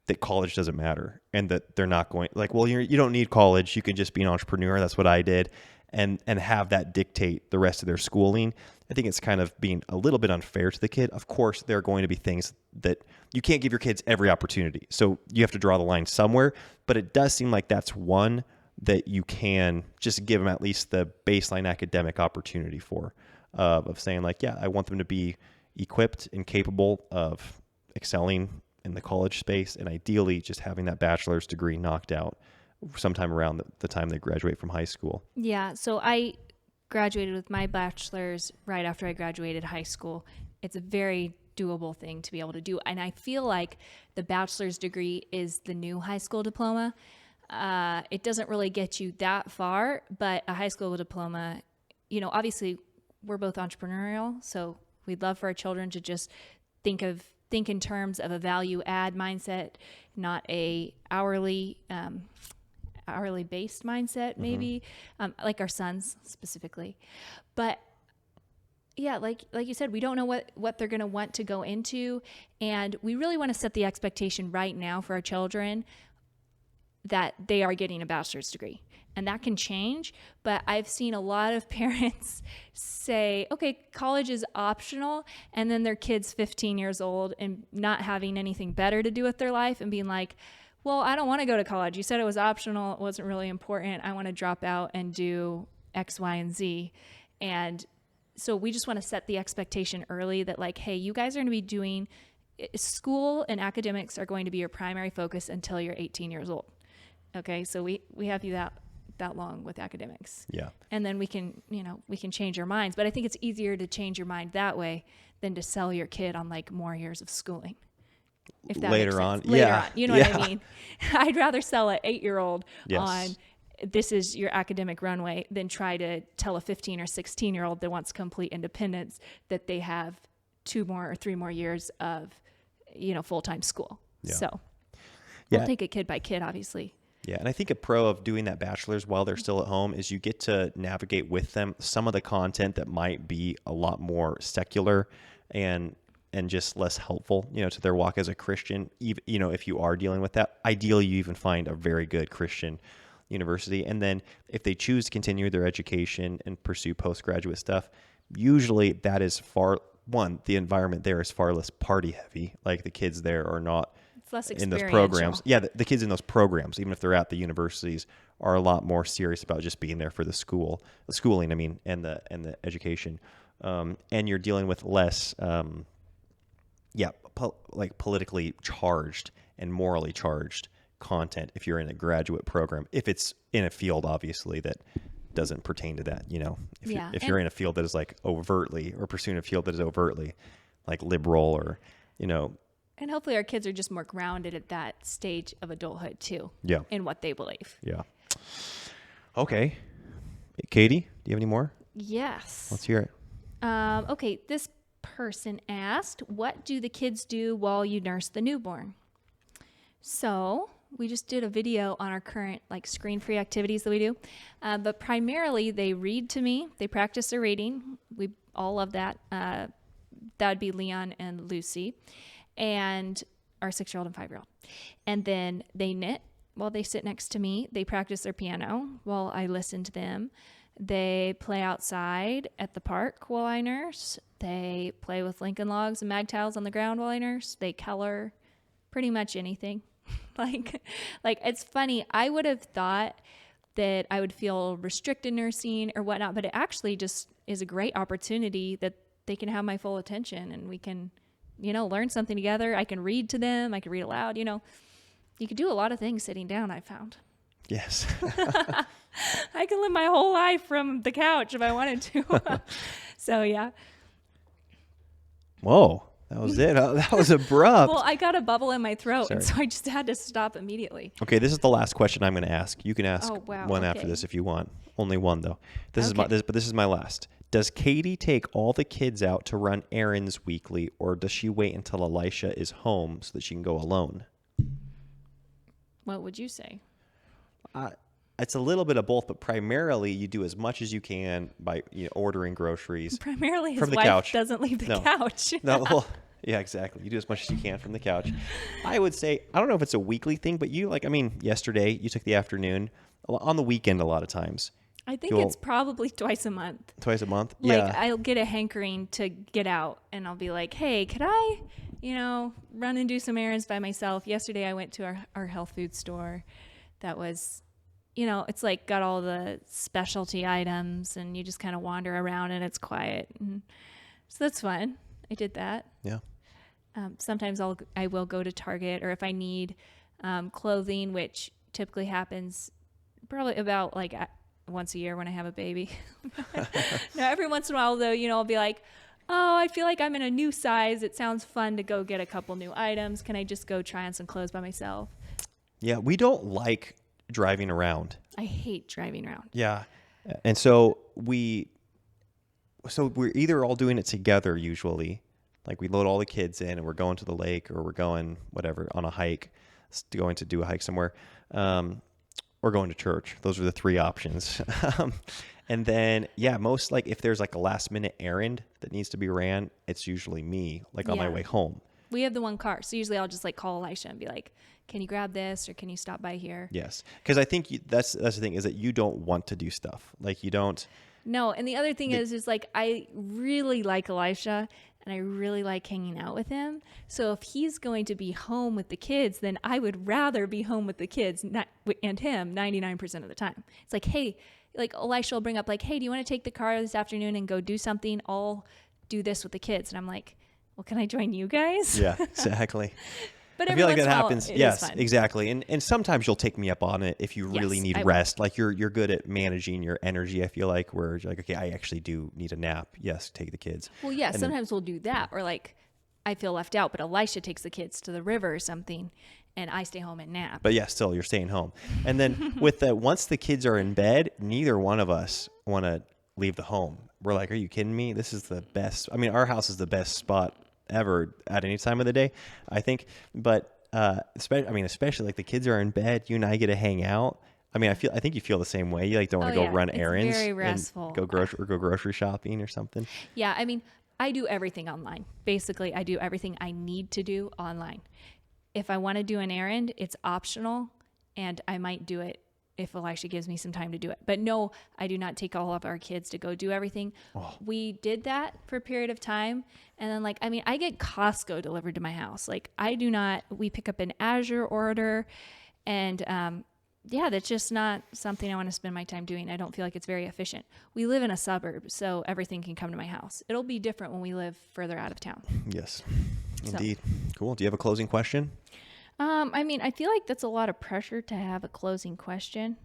that college doesn't matter, and that they're not going, like, well, you don't need college. You can just be an entrepreneur. That's what I did. and have that dictate the rest of their schooling. I think it's kind of being a little bit unfair to the kid. Of course, there are going to be things that you can't give your kids every opportunity. So you have to draw the line somewhere, but it does seem like that's one that you can just give them at least the baseline academic opportunity for, of saying like, yeah, I want them to be equipped and capable of excelling in the college space, and ideally just having that bachelor's degree knocked out sometime around the time they graduate from high school. Yeah, so I graduated with my bachelor's right after I graduated high school. It's a very doable thing to be able to do. And I feel like the bachelor's degree is the new high school diploma. It doesn't really get you that far, but a high school diploma, obviously we're both entrepreneurial, so we'd love for our children to just think in terms of a value add mindset, not a hourly based mindset, maybe, like our sons specifically. But yeah, like you said, we don't know what they're going to want to go into. And we really want to set the expectation right now for our children that they are getting a bachelor's degree. And that can change, but I've seen a lot of parents say, okay, college is optional, and then their kid's 15 years old and not having anything better to do with their life and being like, well, I don't want to go to college. You said it was optional. It wasn't really important. I want to drop out and do X, Y, and Z. And so we just want to set the expectation early that like, hey, you guys are going to be doing school, and academics are going to be your primary focus until you're 18 years old. Okay, so we have you that long with academics. Yeah. And then we can change our minds. But I think it's easier to change your mind that way than to sell your kid on like more years of schooling. If that Later makes on. sense. Later Yeah. on. You know what I mean? I'd rather sell an 8-year-old Yes. on this is your academic runway than try to tell a 15 or 16-year-old that wants complete independence that they have 2 more or 3 more years of, full-time school. Yeah. So Yeah. we'll take it kid by kid, obviously. Yeah, and I think a pro of doing that bachelor's while they're still at home is you get to navigate with them some of the content that might be a lot more secular and just less helpful, to their walk as a Christian. Even, if you are dealing with that, ideally you even find a very good Christian university. And then if they choose to continue their education and pursue postgraduate stuff, usually that is the environment there is far less party heavy. Like the kids there are not Less in those experiential. programs. Yeah, the kids in those programs, even if they're at the universities, are a lot more serious about just being there for the schooling. I mean, and the education. And you're dealing with less, politically charged and morally charged content if you're in a graduate program. If it's in a field, obviously, that doesn't pertain to that. If you're in a field that is like overtly, or pursuing a field that is overtly like liberal or And hopefully our kids are just more grounded at that stage of adulthood too. Yeah. In what they believe. Yeah. Okay. Katie, do you have any more? Yes. Let's hear it. Okay. This person asked, what do the kids do while you nurse the newborn? So we just did a video on our current screen-free activities that we do. But primarily they read to me. They practice their reading. We all love that. That would be Leon and Lucy. And our 6-year-old and 5-year-old. And then they knit while they sit next to me. They practice their piano while I listen to them. They play outside at the park while I nurse. They play with Lincoln logs and mag tiles on the ground while I nurse. They color, pretty much anything. like it's funny. I would have thought that I would feel restricted nursing or whatnot, but it actually just is a great opportunity that they can have my full attention and we can learn something together. I can read to them. I can read aloud. You could do a lot of things sitting down, I found. Yes. I can live my whole life from the couch if I wanted to. So, yeah. Whoa. That was it. That was abrupt. Well, I got a bubble in my throat, Sorry. and so I just had to stop immediately. Okay, this is the last question I'm going to ask. You can ask one after okay. this if you want. Only one, though. This Okay. is my last. Does Katie take all the kids out to run errands weekly, or does she wait until Elisha is home so that she can go alone? What would you say? It's a little bit of both, but primarily you do as much as you can by ordering groceries. Primarily, his From the wife couch. doesn't leave the No. couch. No, well, yeah, exactly. You do as much as you can from the couch. I would say, I don't know if it's a weekly thing, but yesterday you took the afternoon on the weekend a lot of times. I think it's probably twice a month. Twice a month? Like, Yeah. I'll get a hankering to get out, and I'll be like, hey, could I, run and do some errands by myself? Yesterday, I went to our health food store that was, it's like got all the specialty items, and you just kind of wander around, and it's quiet. And so that's fun. I did that. Yeah. Sometimes I will go to Target, or if I need clothing, which typically happens probably about like once a year when I have a baby. No, every once in a while though, I'll be like, oh, I feel like I'm in a new size. It sounds fun to go get a couple new items. Can I just go try on some clothes by myself? Yeah, we don't like driving around. I hate driving around. Yeah. And so we're either all doing it together usually. Like we load all the kids in and we're going to the lake, or we're going whatever on a hike, going to do a hike somewhere, or going to church. Those are the three options. And then, most like if there's like a last minute errand that needs to be ran, it's usually me like on my way home. We have the one car. So usually I'll just like call Elisha and be like, can you grab this, or can you stop by here? Yes. Because I think that's the thing, is that you don't want to do stuff. Like you don't. No. And the other thing is like, I really like Elisha, and I really like hanging out with him. So if he's going to be home with the kids, then I would rather be home with the kids and him 99% of the time. It's like, hey, like Elisha will bring up like, hey, do you want to take the car this afternoon and go do something? I'll do this with the kids. And I'm like, well, can I join you guys? Yeah, exactly. But I feel like that happens. It Yes, is fun. exactly. And sometimes you'll take me up on it if you really need rest. Like you're good at managing your energy. I feel like where you're like, okay, I actually do need a nap. Yes, take the kids. Well, yeah, sometimes we'll do that. Or like I feel left out, but Elisha takes the kids to the river or something, and I stay home and nap. But yeah, still you're staying home. And then once the kids are in bed, neither one of us want to leave the home. We're like, are you kidding me? This is the best. I mean, our house is the best spot ever at any time of the day, I think. But especially like the kids are in bed, you and I get to hang out. I mean, I think you feel the same way. You like don't want to go run errands. It's very restful. And go grocery shopping or something. Yeah, I mean, I do everything online. Basically, I do everything I need to do online. If I want to do an errand, it's optional, and I might do it if Elisha gives me some time to do it. But no, I do not take all of our kids to go do everything. Oh. We did that for a period of time. And then I get Costco delivered to my house. We pick up an Azure order, and that's just not something I want to spend my time doing. I don't feel like it's very efficient. We live in a suburb, so everything can come to my house. It'll be different when we live further out of town. Yes, indeed. Cool. Do you have a closing question? I feel like that's a lot of pressure to have a closing question.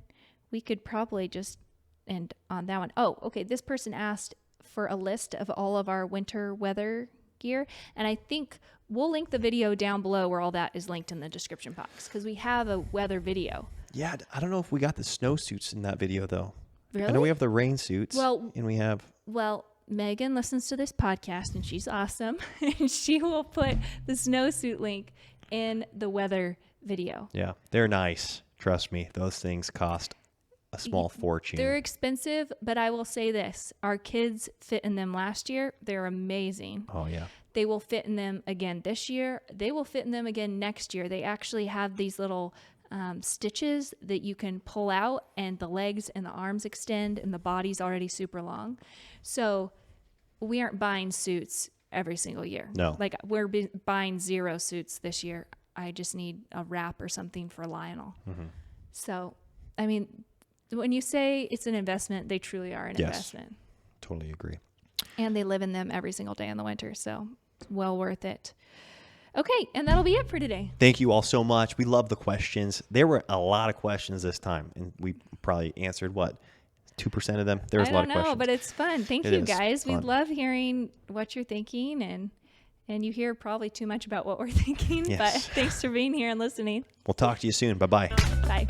We could probably just end on that one. Oh, okay. This person asked for a list of all of our winter weather gear. And I think we'll link the video down below where all that is linked in the description box, because we have a weather video. Yeah. I don't know if we got the snowsuits in that video though. Really? I know we have the rain suits. And we have. Well, Megan listens to this podcast and she's awesome. And she will put the snowsuit link in the weather video. Yeah, they're nice. Trust me, those things cost a small fortune. They're expensive, but I will say this. Our kids fit in them last year. They're amazing. Oh, yeah. They will fit in them again this year. They will fit in them again next year. They actually have these little stitches that you can pull out, and the legs and the arms extend, and the body's already super long. So we aren't buying suits every single year. No. We're buying 0 suits this year. I just need a wrap or something for Lionel. Mm-hmm. So, I mean, when you say it's an investment, they truly are an investment. Totally agree. And they live in them every single day in the winter. So it's well worth it. Okay. And that'll be it for today. Thank you all so much. We love the questions. There were a lot of questions this time, and we probably answered 2% of them. There was a lot of questions. I don't know, but it's fun. Thank you guys. We love hearing what you're thinking, and you hear probably too much about what we're thinking, but thanks for being here and listening. We'll talk to you soon. Bye-bye. Bye.